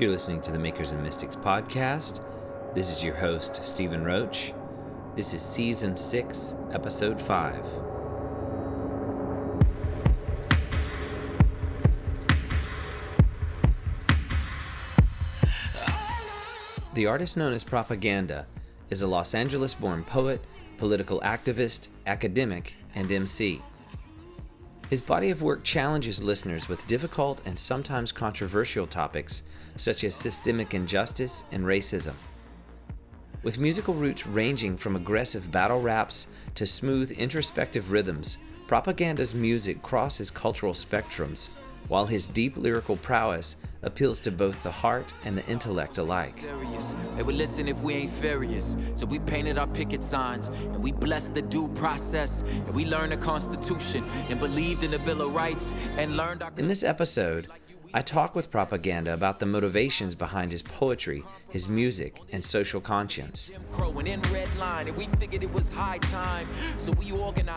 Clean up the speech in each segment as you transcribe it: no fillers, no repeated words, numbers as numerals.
You're listening to the Makers and Mystics podcast. This is your host, Stephen Roach. This is Season 6, Episode 5. The artist known as Propaganda is a Los Angeles-born poet, political activist, academic, and emcee. His body of work challenges listeners with difficult and sometimes controversial topics such as systemic injustice and racism. With musical roots ranging from aggressive battle raps to smooth introspective rhythms, Propaganda's music crosses cultural spectrums, while his deep lyrical prowess appeals to both the heart and the intellect alike. They would listen if we ain't furious. So we painted our picket signs, and we blessed the due process, and we learned the Constitution, and believed in the Bill of Rights, and learned our... In this episode, I talk with Propaganda about the motivations behind his poetry, his music, and social conscience.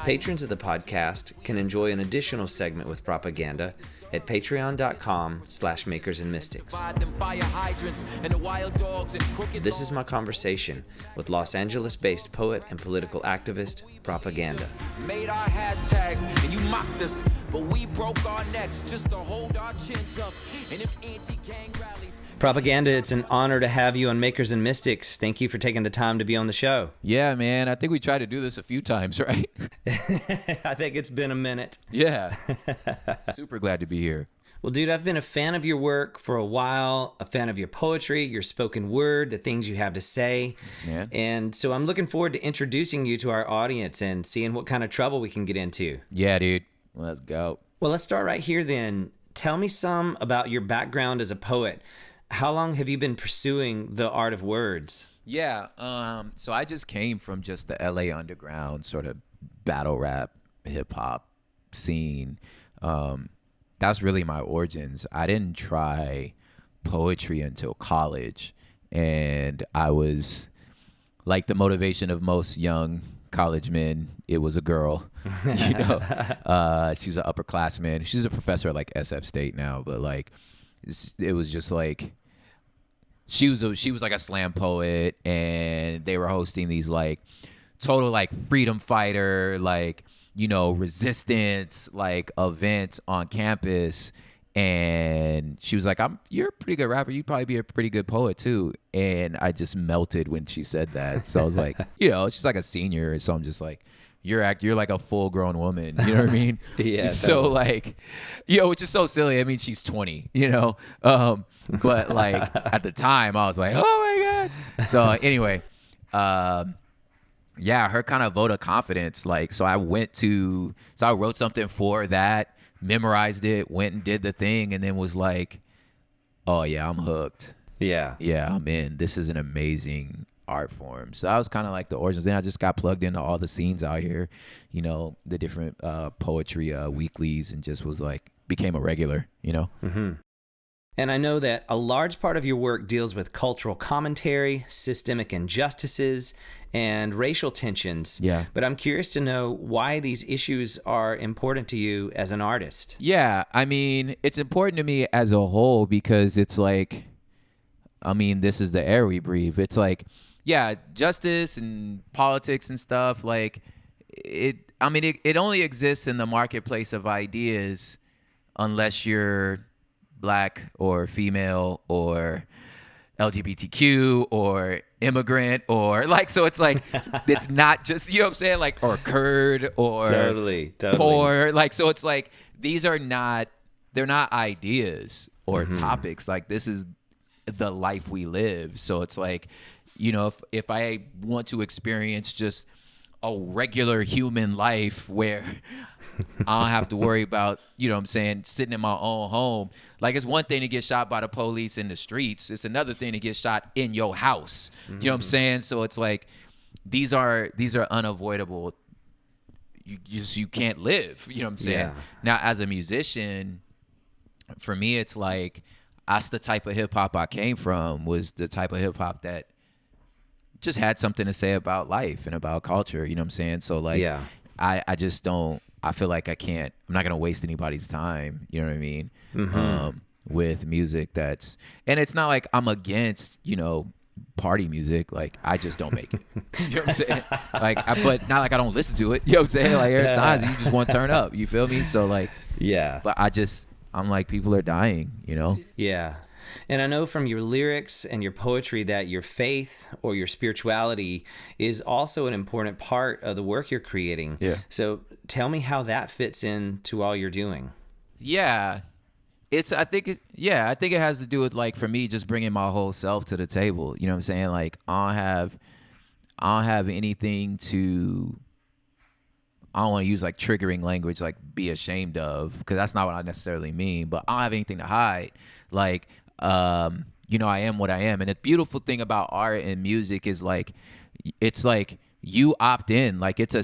Patrons of the podcast can enjoy an additional segment with Propaganda at patreon.com/makersandmystics. This is my conversation with Los Angeles-based poet and political activist Propaganda. Made our hashtags and you mocked us, but we broke our necks just to hold our chins up. And if anti-gang rallies... Propaganda, it's an honor to have you on Makers and Mystics. Thank you for taking the time to be on the show. Yeah, man. I think we tried to do this a few times, right? I think it's been a minute. Yeah. Super glad to be here. Well, dude, I've been a fan of your work for a while, a fan of your poetry, your spoken word, the things you have to say. Yes, man. And so I'm looking forward to introducing you to our audience and seeing what kind of trouble we can get into. Yeah, dude. Let's go. Well, let's start right here then. Tell me some about your background as a poet. How long have you been pursuing the art of words? Yeah, so I just came from just the LA underground sort of battle rap, hip hop scene. That's really my origins. I didn't try poetry until college, and I was like the motivation of most young college men. It was a girl, you know. She's an upperclassman. She's a professor at like SF State now, but like it was just like she was like a slam poet, and they were hosting these like total like freedom fighter, like, you know, resistance like events on campus. And she was like, you're a pretty good rapper. You'd probably be a pretty good poet too. And I just melted when she said that. So I was like, you know, she's like a senior. So I'm just like, you're like a full grown woman. You know what I mean? Yeah. So totally. Like, you know, which is so silly. I mean, she's 20, you know? But like at the time I was like, oh my God. So anyway, yeah, her kind of vote of confidence. Like, so I wrote something for that, memorized it, went and did the thing, and then was like, oh yeah, I'm hooked. Yeah. Yeah, I'm in. This is an amazing art form. So that was kind of like the origins. Then I just got plugged into all the scenes out here, you know, the different poetry weeklies, and just was like, became a regular, you know? Mm-hmm. And I know that a large part of your work deals with cultural commentary, systemic injustices, and racial tensions. Yeah. But I'm curious to know why these issues are important to you as an artist. Yeah, I mean, it's important to me as a whole because it's like, I mean, this is the air we breathe. It's like, yeah, justice and politics and stuff, like, it only exists in the marketplace of ideas unless you're Black or female or LGBTQ or immigrant or like, so it's like, it's not just, you know what I'm saying? Like, or Kurd or totally poor. Like, so it's like, they're not ideas or topics. Like, this is the life we live. So it's like, you know, if I want to experience just a regular human life where I don't have to worry about, you know what I'm saying, sitting in my own home. Like, it's one thing to get shot by the police in the streets. It's another thing to get shot in your house. You know what I'm saying? So it's like, these are unavoidable. You can't live. You know what I'm saying? Yeah. Now, as a musician, for me, it's like, that's the type of hip hop I came from, was the type of hip hop that just had something to say about life and about culture. You know what I'm saying? So like, yeah. I just don't, I feel like I'm not going to waste anybody's time. You know what I mean? with music and it's not like I'm against, party music. Like, I just don't make it. You know what I'm saying? Like, but not like I don't listen to it. You know what I'm saying? Like, there are times you just want to turn up. You feel me? So, like, yeah. But I'm like, people are dying, Yeah. And I know from your lyrics and your poetry that your faith or your spirituality is also an important part of the work you're creating. Yeah. So tell me how that fits into all you're doing. Yeah. I think it has to do with, like, for me, just bringing my whole self to the table. You know what I'm saying? Like, I don't have anything I don't want to use, like, triggering language, like, be ashamed of, because that's not what I necessarily mean, but I don't have anything to hide. Like, I am what I am. And the beautiful thing about art and music is, like, it's like you opt in. Like, it's a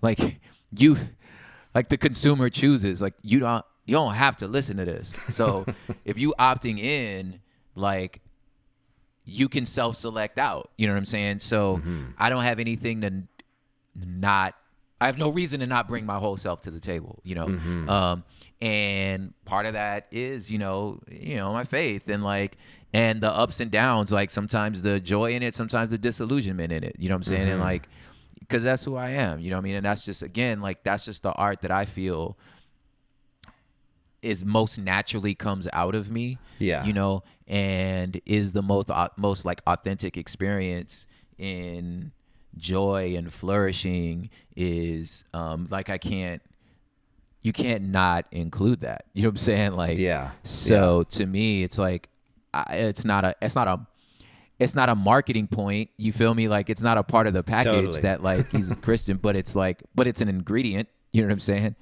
like, the consumer chooses. Like, you don't have to listen to this. So if you opting in, like, you can self-select out. You know what I'm saying? So I don't have anything to I have no reason to not bring my whole self to the table, and part of that is, my faith and, like, and the ups and downs, like, sometimes the joy in it, sometimes the disillusionment in it, you know what I'm saying? And, like, because that's who I am, you know what I mean? And that's just, again, like, that's just the art that I feel is most naturally comes out of me, and is the most like authentic experience in joy and flourishing is, like, you can't not include that. You know what I'm saying? Like, so to me, it's like, it's not a marketing point. You feel me? Like, it's not a part of the package that, like, he's a Christian, but it's an ingredient. You know what I'm saying?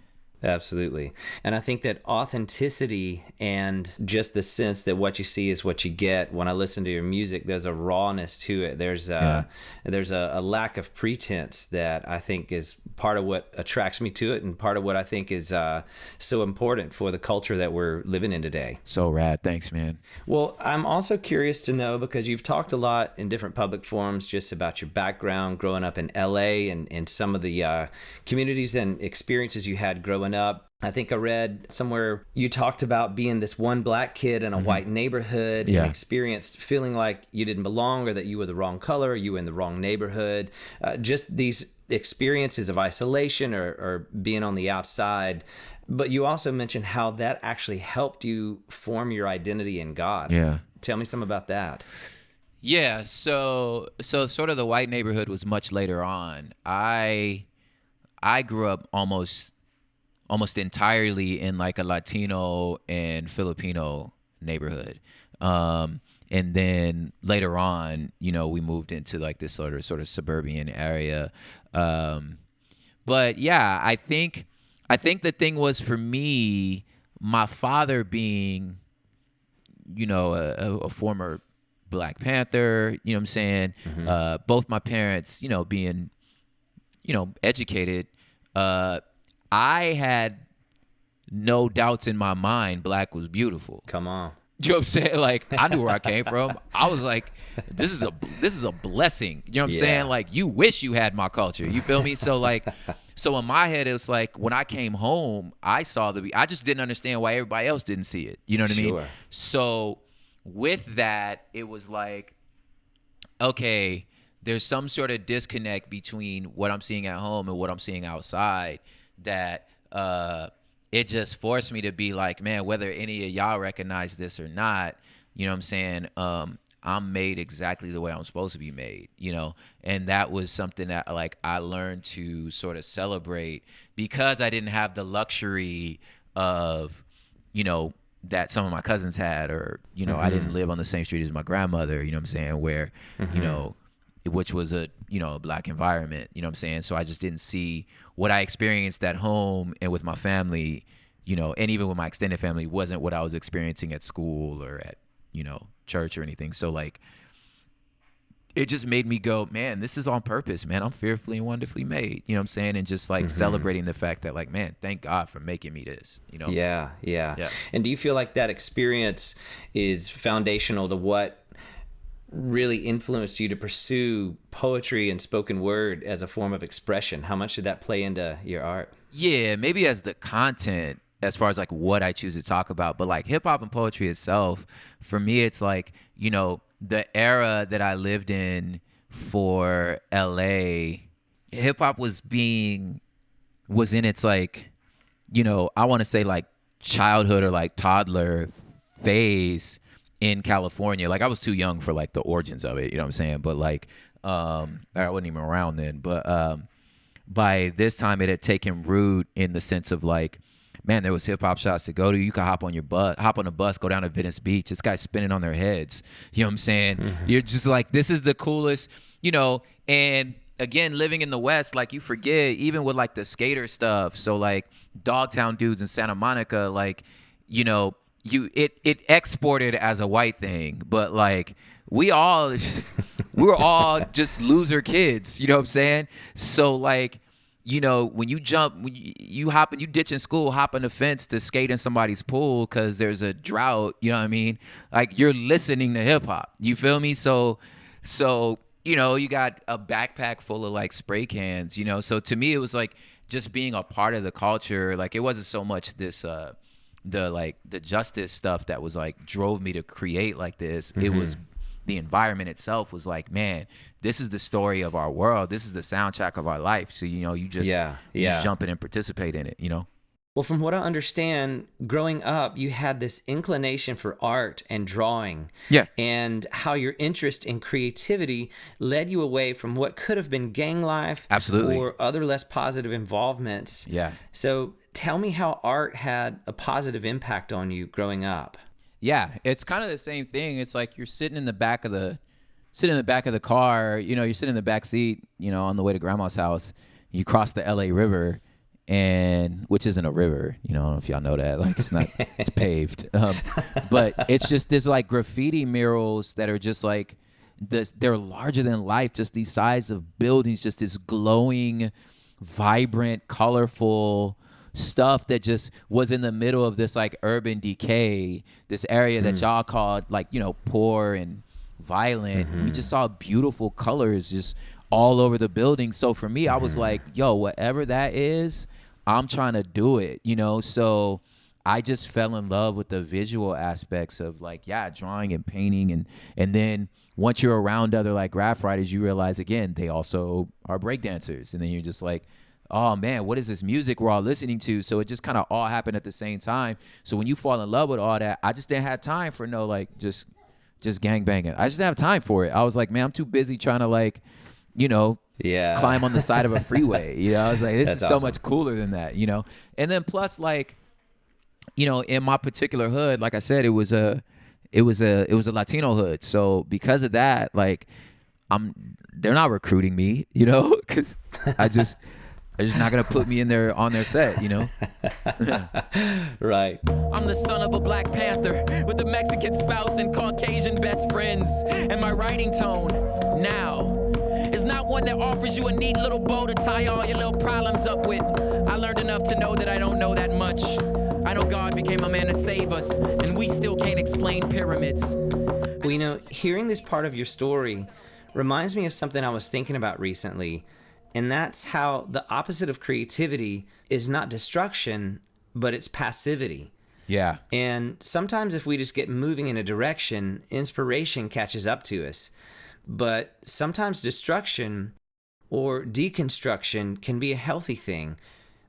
Absolutely. And I think that authenticity and just the sense that what you see is what you get. When I listen to your music, there's a rawness to it. There's a lack of pretense that I think is part of what attracts me to it, and part of what I think is so important for the culture that we're living in today. So rad. Thanks, man. Well, I'm also curious to know, because you've talked a lot in different public forums just about your background growing up in LA and some of the communities and experiences you had growing up. I think I read somewhere you talked about being this one black kid in a white neighborhood and experienced feeling like you didn't belong, or that you were the wrong color, or you were in the wrong neighborhood. Just these experiences of isolation or being on the outside. But you also mentioned how that actually helped you form your identity in God. Yeah. Tell me some about that. Yeah. So sort of the white neighborhood was much later on. I grew up almost entirely in, like, a Latino and Filipino neighborhood. And then later on, we moved into, like, this sort of suburban area. But yeah, I think the thing was, for me, my father being, a former Black Panther, you know what I'm saying? Both my parents, being, educated, I had no doubts in my mind Black was beautiful. Come on. You know what I'm saying? Like, I knew where I came from. I was like, this is a blessing. You know what I'm saying? Like, you wish you had my culture. You feel me? So, like, so in my head, it was like, when I came home, I just didn't understand why everybody else didn't see it. You know what I mean? So with that, it was like, okay, there's some sort of disconnect between what I'm seeing at home and what I'm seeing outside, that it just forced me to be like, man, whether any of y'all recognize this or not, you know what I'm saying? I'm made exactly the way I'm supposed to be made, And that was something that, like, I learned to sort of celebrate, because I didn't have the luxury of, that some of my cousins had, or, I didn't live on the same street as my grandmother, you know what I'm saying? Where, which was a Black environment, you know what I'm saying? So I just didn't see what I experienced at home and with my family, and even with my extended family, wasn't what I was experiencing at school or at, church or anything. So, like, it just made me go, man, this is on purpose, man. I'm fearfully and wonderfully made, you know what I'm saying? And just, like, celebrating the fact that, like, man, thank God for making me this, Yeah. And do you feel like that experience is foundational to what really influenced you to pursue poetry and spoken word as a form of expression? How much did that play into your art? Yeah, maybe as the content as far as like what I choose to talk about. But like hip hop and poetry itself, for me, it's like, you know, the era that I lived in for LA, hip hop was in its like, you know, I want to say like childhood or like toddler phase in California. Like I was too young for like the origins of it, you know what I'm saying? But like, I wasn't even around then. But by this time it had taken root in the sense of like, man, there was hip hop shops to go to. You could hop on a bus, go down to Venice Beach. This guy's spinning on their heads. You know what I'm saying? Mm-hmm. You're just like, this is the coolest, you know. And again, living in the West, like you forget, even with like the skater stuff. So like Dogtown dudes in Santa Monica, like, you know, it exported as a white thing, but like we were all just loser kids. You know what I'm saying? So like, you know, when you ditch in school, hop on the fence to skate in somebody's pool because there's a drought, you know what I mean? Like you're listening to hip hop. You feel me? So, you know, you got a backpack full of like spray cans, you know? So to me, it was like just being a part of the culture. Like it wasn't so much this, the justice stuff that was like drove me to create like this. Mm-hmm. It was the environment itself was like, man, this is the story of our world. This is the soundtrack of our life. So, you know, you just jump in and participate in it, you know? Well, from what I understand, growing up, you had this inclination for art and drawing. Yeah. And how your interest in creativity led you away from what could have been gang life. Absolutely. Or other less positive involvements. Yeah. So tell me how art had a positive impact on you growing up. Yeah, it's kind of the same thing. It's like you're sitting in the back of the car, you know, you're sitting in the back seat, you know, on the way to grandma's house. You cross the LA River, and which isn't a river, you know, I don't know if y'all know that. Like it's not, it's paved. But it's just this like graffiti murals that are just like they're larger than life, just these size of buildings, just this glowing, vibrant, colorful stuff that just was in the middle of this like urban decay, this area that y'all called like, you know, poor and violent. We just saw beautiful colors just all over the building. So for me, I was like, yo, whatever that is, I'm trying to do it, you know? So I just fell in love with the visual aspects of like, yeah, drawing and painting. And then once you're around other like graph writers, you realize again, they also are breakdancers. And then you're just like, oh man, what is this music we're all listening to? So it just kind of all happened at the same time. So when you fall in love with all that, I just didn't have time for no like just gang banging. I just didn't have time for it. I was like, man, I'm too busy trying to like, you know, climb on the side of a freeway. You know, I was like, this is awesome. So much cooler than that, you know? And then plus like, you know, in my particular hood, like I said, it was a Latino hood. So because of that, like they're not recruiting me, you know, because they're just not going to put me in there on their set, you know? Right. I'm the son of a Black Panther with a Mexican spouse and Caucasian best friends. And my writing tone now is not one that offers you a neat little bow to tie all your little problems up with. I learned enough to know that I don't know that much. I know God became a man to save us, and we still can't explain pyramids. Well, you know, hearing this part of your story reminds me of something I was thinking about recently. And that's how the opposite of creativity is not destruction, but it's passivity. Yeah. And sometimes if we just get moving in a direction, inspiration catches up to us. But sometimes destruction or deconstruction can be a healthy thing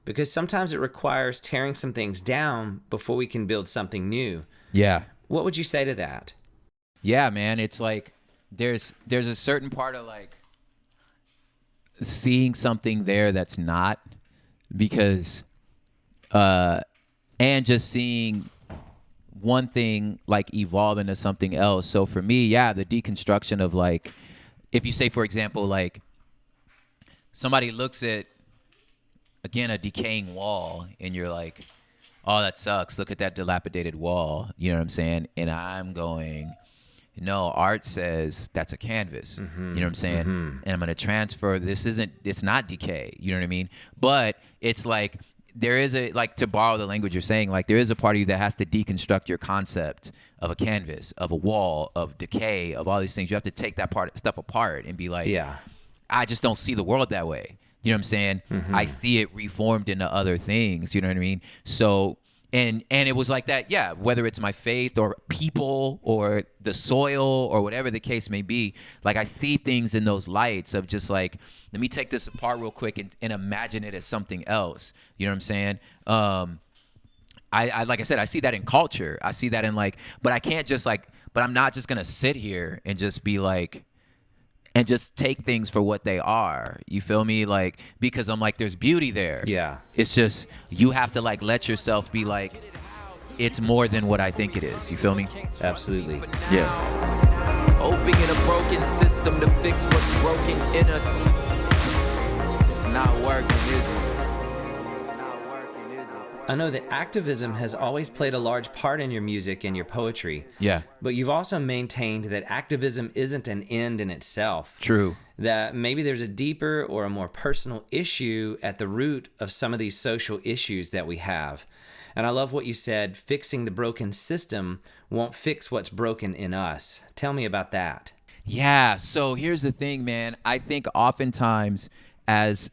because sometimes it requires tearing some things down before we can build something new. Yeah. What would you say to that? Yeah, man. It's like there's a certain part of like seeing something there that's not, because and just seeing one thing like evolve into something else. So for me, yeah, the deconstruction of like, if you say, for example, like somebody looks at, again, a decaying wall and you're like, oh, that sucks. Look at that dilapidated wall. You know what I'm saying? And I'm going, no, art says that's a canvas. You know what I'm saying? And I'm going to transfer. It's not decay. You know what I mean? But it's like, there is a, like, to borrow the language you're saying, like there is a part of you that has to deconstruct your concept of a canvas, of a wall, of decay, of all these things. You have to take that stuff apart and be like, yeah, I just don't see the world that way. You know what I'm saying? I see it reformed into other things. You know what I mean? So And it was like that, yeah, whether it's my faith or people or the soil or whatever the case may be. Like, I see things in those lights of just like, let me take this apart real quick and imagine it as something else. You know what I'm saying? I like I said, I see that in culture. I see that in like, but I can't just like, but I'm not just gonna sit here and just be like, and just take things for what they are. You feel me? Like, because I'm like, there's beauty there. Yeah. It's just, you have to like let yourself be like, it's more than what I think it is. You feel me? Absolutely. Yeah. Hoping in a broken system to fix what's broken in us. It's not working, is it? I know that activism has always played a large part in your music and your poetry. Yeah. But you've also maintained that activism isn't an end in itself. True. That maybe there's a deeper or a more personal issue at the root of some of these social issues that we have. And I love what you said, fixing the broken system won't fix what's broken in us. Tell me about that. Yeah. So here's the thing, man. I think oftentimes, as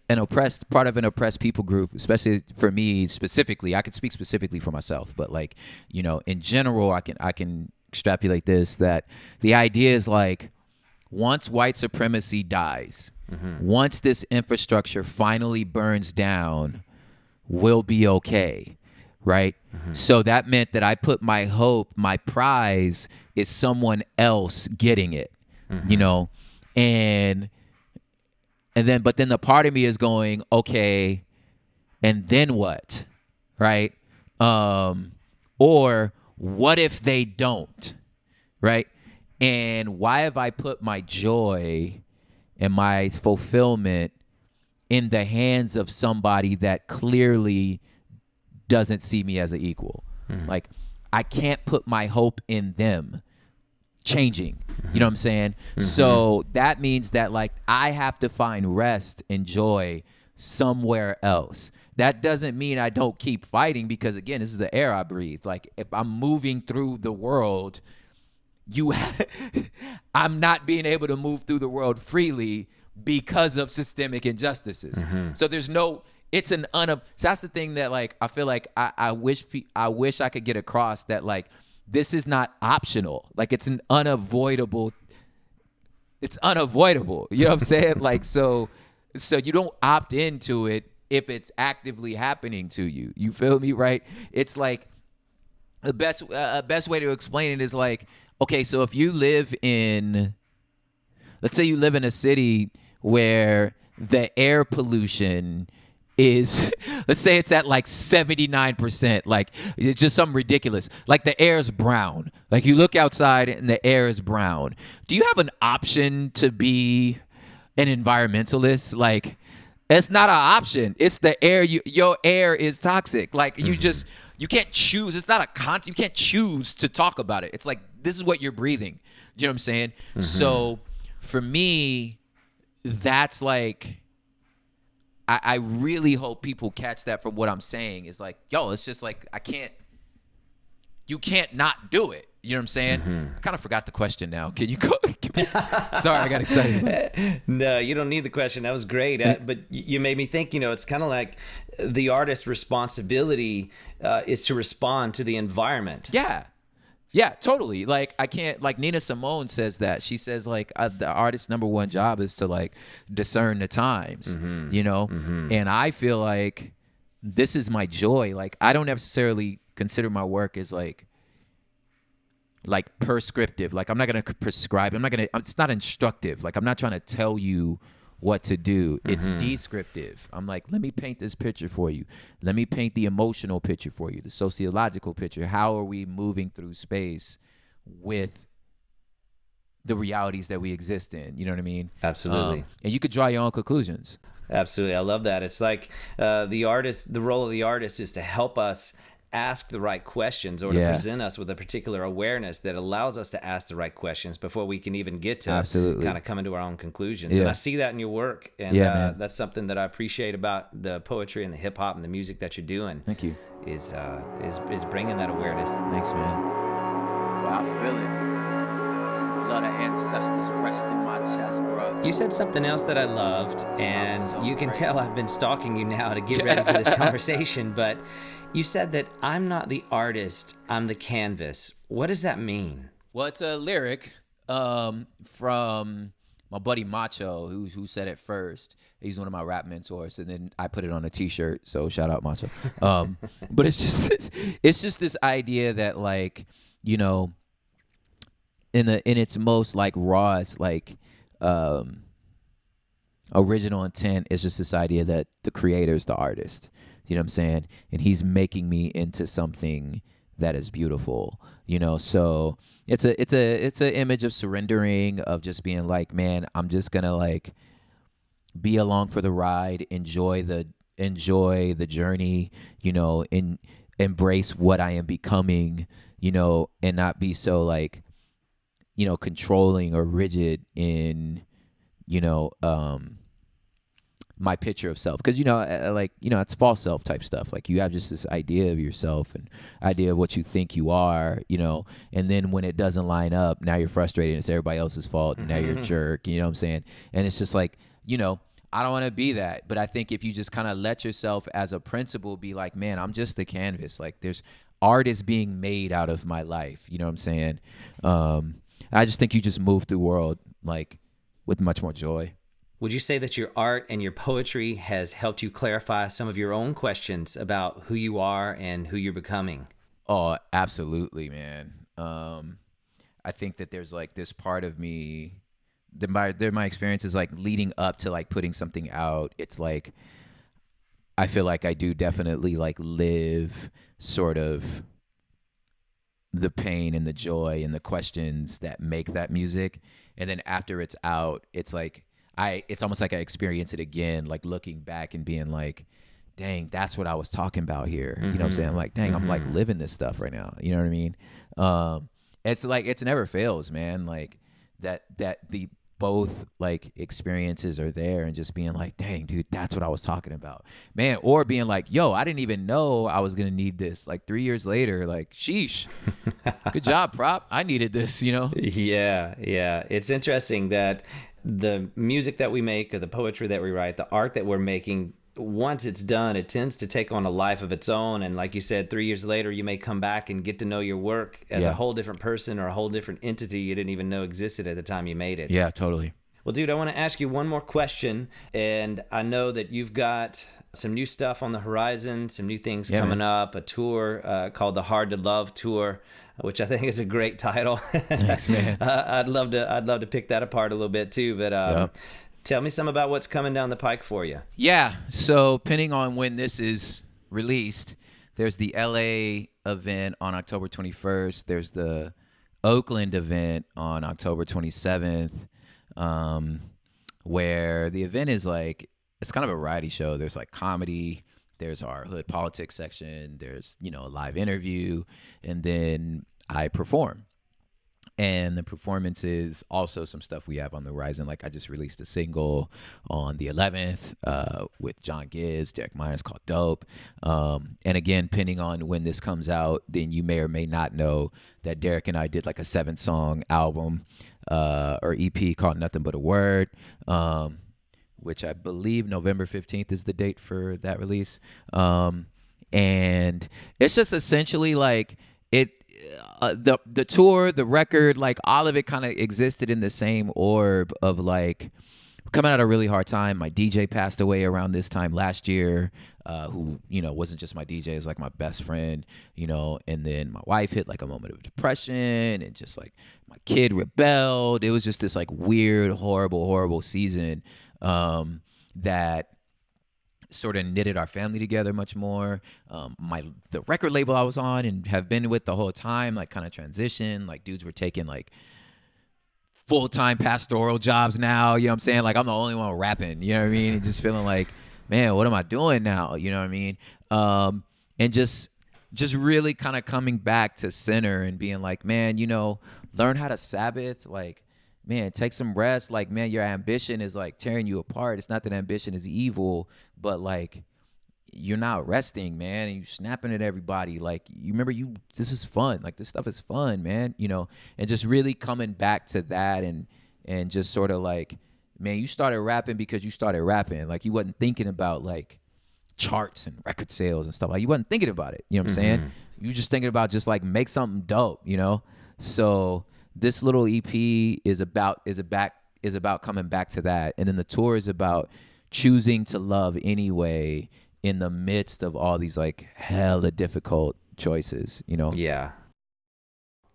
part of an oppressed people group, especially for me specifically, I could speak specifically for myself, but like, you know, in general, I can extrapolate this, that the idea is like, once white supremacy dies, once this infrastructure finally burns down, we'll be okay, right? So that meant that I put my hope, my prize is someone else getting it, you know, but then the part of me is going, okay, and then what, right? Or what if they don't, right? And why have I put my joy and my fulfillment in the hands of somebody that clearly doesn't see me as an equal? Like, I can't put my hope in them changing. You know what I'm saying? So that means that like I have to find rest and joy somewhere else. That doesn't mean I don't keep fighting, because again, this is the air I breathe. Like, if I'm moving through the world, I'm not being able to move through the world freely because of systemic injustices. So there's no, so that's the thing that like, I feel like I wish I could get across, that like, this is not optional. Like, it's unavoidable. You know what I'm saying? Like, so you don't opt into it if it's actively happening to you. You feel me, right? It's like, the best way to explain it is like, okay, so if you live in, let's say you live in a city where the air pollution is, let's say it's at like 79%, like it's just something ridiculous. Like, the air is brown. Like, you look outside and the air is brown. Do you have an option to be an environmentalist? Like, it's not an option. It's the air. Your air is toxic. Like, you can't choose. It's not a you can't choose to talk about it. It's like, this is what you're breathing. You know what I'm saying? So for me, that's like, I really hope people catch that from what I'm saying. Is like, yo, it's just like, you can't not do it. You know what I'm saying? I kind of forgot the question now. Can you go? Sorry, I got excited. No, you don't need the question. That was great. But you made me think, it's kind of like the artist's responsibility is to respond to the environment. Yeah, totally. Like, I can't, like, Nina Simone says that. She says, like, the artist's number one job is to, like, discern the times, you know? And I feel like this is my joy. Like, I don't necessarily consider my work as, like prescriptive. Like, I'm not going to prescribe. It's not instructive. Like, I'm not trying to tell you what to do. It's descriptive. I'm like, let me paint this picture for you. Let me paint the emotional picture for you, the sociological picture. How are we moving through space with the realities that we exist in? You know what I mean? Absolutely. And you could draw your own conclusions. Absolutely. I love that. It's like the role of the artist is to help us ask the right questions, or to present us with a particular awareness that allows us to ask the right questions before we can even get to kind of coming to our own conclusions. And I see that in your work, and that's something that I appreciate about the poetry and the hip hop and the music that you're doing. Thank you. Is bringing that awareness. Thanks, man. Well, I feel it. It's the blood of ancestors rest in my chest, bro. You said something else that I loved, and so you can great. tell I've been stalking you now to get ready for this conversation, but you said that I'm not the artist, I'm the canvas. What does that mean? Well, it's a lyric from my buddy Macho, who said it first. He's one of my rap mentors, and then I put it on a T-shirt. So shout out Macho. But it's just this idea that, like, you know, in its most like rawest like original intent is just this idea that the creator is the artist. You know what I'm saying? And he's making me into something that is beautiful. You know, so it's a image of surrendering, of just being like, man, I'm just gonna like be along for the ride, enjoy the journey, you know, and embrace what I am becoming, you know, and not be so like, you know, controlling or rigid in, you know, my picture of self. Because, you know, like, you know, it's false self type stuff. Like, you have just this idea of yourself and idea of what you think you are, you know, and then when it doesn't line up, now you're frustrated and it's everybody else's fault, and now you're a jerk, you know what I'm saying? And it's just like, you know, I don't want to be that. But I think if you just kind of let yourself as a principle be like, man, I'm just the canvas. Like, there's art is being made out of my life. You know what I'm saying? I just think you just move through the world like with much more joy. Would you say that your art and your poetry has helped you clarify some of your own questions about who you are and who you're becoming? Oh, absolutely, man. I think that there's like this part of me, my experiences like leading up to like putting something out. It's like, I feel like I do definitely like live sort of the pain and the joy and the questions that make that music. And then after it's out, it's like, it's almost like I experience it again, like looking back and being like, dang, that's what I was talking about here. You know what I'm saying? I'm like, dang, I'm like living this stuff right now. You know what I mean? It's like, it's never fails, man. Like that the both like experiences are there, and just being like, dang, dude, that's what I was talking about, man. Or being like, yo, I didn't even know I was going to need this. Like 3 years later, like, sheesh, good job, prop. I needed this, you know? Yeah. It's interesting that the music that we make, or the poetry that we write, the art that we're making, once it's done, it tends to take on a life of its own. And like you said, 3 years later, you may come back and get to know your work as a whole different person, or a whole different entity you didn't even know existed at the time you made it. Yeah, totally. Well, dude, I want to ask you one more question. And I know that you've got some new stuff on the horizon, some new things coming up, a tour called the Hard to Love Tour, which I think is a great title. Thanks, man. I'd love to pick that apart a little bit too, but tell me some about what's coming down the pike for you. Yeah, so depending on when this is released, there's the LA event on October 21st. There's the Oakland event on October 27th, where the event is like, it's kind of a variety show. There's like comedy, there's our hood politics section, there's, you know, a live interview, and then I perform. And the performance is also some stuff we have on the horizon. Like, I just released a single on the 11th with John Gibbs, Derek Miners, called Dope. And again, depending on when this comes out, then you may or may not know that Derek and I did like a 7-song album or EP called Nothing But a Word, which I believe November 15th is the date for that release. And it's just essentially like the tour, the record, like all of it kind of existed in the same orb of like coming out of a really hard time. My DJ passed away around this time last year, who, you know, wasn't just my DJ, is like my best friend, you know, and then my wife hit like a moment of depression, and just like my kid rebelled. It was just this like weird, horrible season that sort of knitted our family together much more. The record label I was on and have been with the whole time, like, kind of transitioned. Like, dudes were taking like full-time pastoral jobs now, you know what I'm saying? Like, I'm the only one rapping, you know what I mean? And just feeling like, man, what am I doing now? You know what I mean? And just really kind of coming back to center and being like, man, you know, learn how to Sabbath, like, man, take some rest. Like, man, your ambition is like tearing you apart. It's not that ambition is evil, but like, you're not resting, man, and you snapping at everybody. Like, you remember, this is fun. Like, this stuff is fun, man, you know, and just really coming back to that and just sort of like, man, you started rapping because you started rapping. Like, you wasn't thinking about like charts and record sales and stuff. Like, you wasn't thinking about it. You know what I'm saying? You just thinking about just like make something dope, you know? So this little EP is about coming back to that. And then the tour is about choosing to love anyway in the midst of all these like hella difficult choices, you know? Yeah.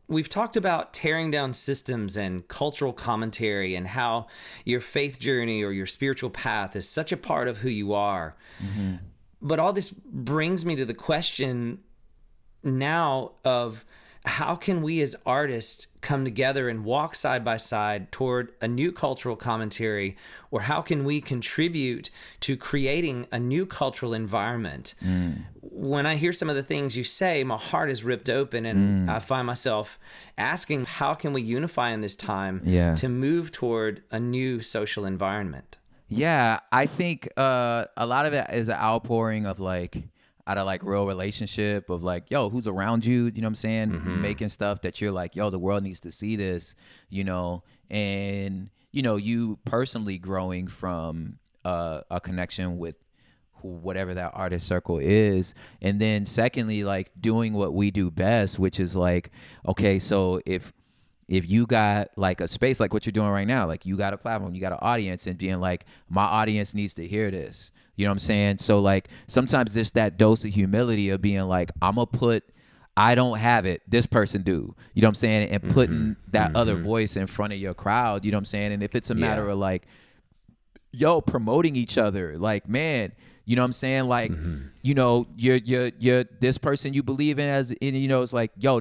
We've talked about tearing down systems and cultural commentary and how your faith journey or your spiritual path is such a part of who you are. But all this brings me to the question now of how can we as artists come together and walk side by side toward a new cultural commentary, or how can we contribute to creating a new cultural environment? When I hear some of the things you say, my heart is ripped open, and I find myself asking, how can we unify in this time to move toward a new social environment? Yeah, I think a lot of it is an outpouring of like, out of like real relationship of like, yo, who's around you, you know what I'm saying? Making stuff that you're like, yo, the world needs to see this, you know, and, you know, you personally growing from a connection with whatever that artist circle is. And then secondly, like doing what we do best, which is like, okay, so if you got like a space like what you're doing right now, like you got a platform, you got an audience, and being like, my audience needs to hear this. You know what I'm saying? So like sometimes there's that dose of humility of being like, I don't have it, this person do. You know what I'm saying? And putting that other voice in front of your crowd, you know what I'm saying? And if it's a matter of like, yo, promoting each other, like, man, you know what I'm saying? Like, you know, you're this person you believe in as, you know, it's like, yo,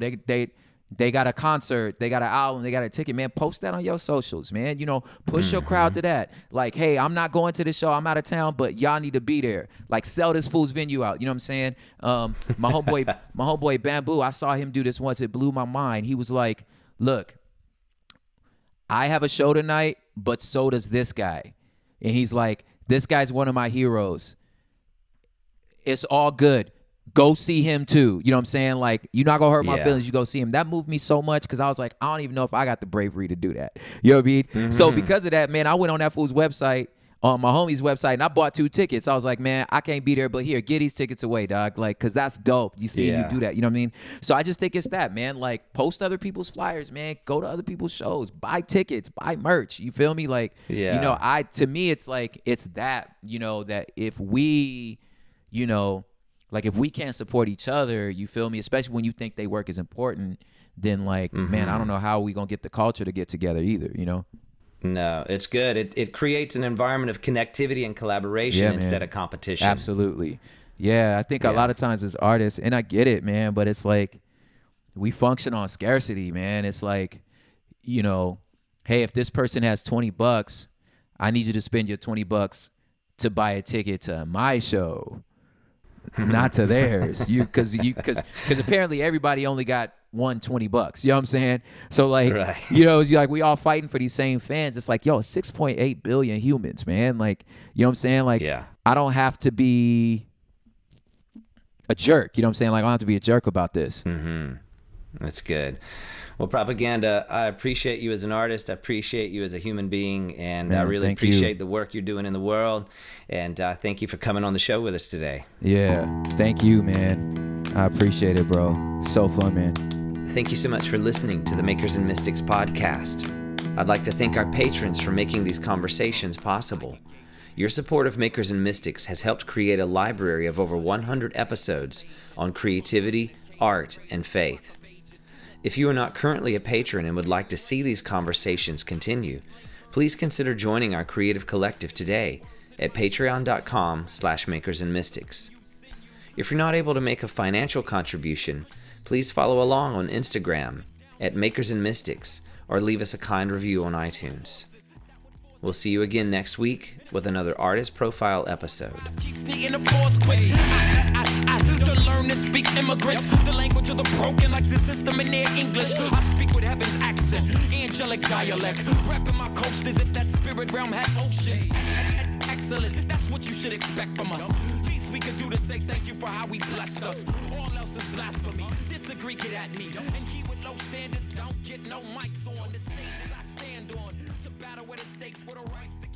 they got a concert, they got an album, they got a ticket, man, post that on your socials, man. You know, push your crowd to that. Like, hey, I'm not going to this show, I'm out of town, but y'all need to be there. Like, sell this fool's venue out. You know what I'm saying? My homeboy Bamboo, I saw him do this once. It blew my mind. He was like, look, I have a show tonight, but so does this guy. And he's like, this guy's one of my heroes. It's all good. Go see him too. You know what I'm saying? Like, you're not gonna hurt my feelings. You go see him. That moved me so much because I was like, I don't even know if I got the bravery to do that. You know what I mean? So because of that, man, I went on that fool's website, on my homie's website, and I bought 2 tickets. I was like, man, I can't be there, but here, get these tickets away, dog. Like, cause that's dope. You see you do that. You know what I mean? So I just think it's that, man. Like, post other people's flyers, man. Go to other people's shows. Buy tickets. Buy merch. You feel me? Like, you know, to me, it's like, it's that, you know, that if we, you know, like if we can't support each other, you feel me? Especially when you think they work is important, then like, man, I don't know how we gonna get the culture to get together either, you know? No, it's good. It creates an environment of connectivity and collaboration instead of competition. Absolutely. Yeah, I think a lot of times as artists, and I get it, man, but it's like we function on scarcity, man. It's like, you know, hey, if this person has $20, I need you to spend your $20 to buy a ticket to my show. Not to theirs, because apparently everybody only got $20. You know what I'm saying? So like, you know, like we all fighting for these same fans. It's like, yo, 6.8 billion humans, man. Like, you know what I'm saying? Like, I don't have to be a jerk. You know what I'm saying? Like, I don't have to be a jerk about this. That's good. Well, Propaganda, I appreciate you as an artist. I appreciate you as a human being. And I really appreciate the work you're doing in the world. And thank you for coming on the show with us today. Yeah. Thank you, man. I appreciate it, bro. So fun, man. Thank you so much for listening to the Makers and Mystics podcast. I'd like to thank our patrons for making these conversations possible. Your support of Makers and Mystics has helped create a library of over 100 episodes on creativity, art, and faith. If you are not currently a patron and would like to see these conversations continue, please consider joining our creative collective today at patreon.com/makersandmystics. If you're not able to make a financial contribution, please follow along on Instagram at Makers and Mystics or leave us a kind review on iTunes. We'll see you again next week with another artist profile episode. To learn to speak immigrants, the language of the broken, like the system in their English. I speak with heaven's accent, angelic dialect, rapping my coast as if that spirit realm had oceans. Excellent, that's what you should expect from us. Please speak could do to say thank you for how he blessed us. All else is blasphemy. Disagree, get at me. And he with low standards don't get no mics on the stages I stand on to battle with the stakes for the rights to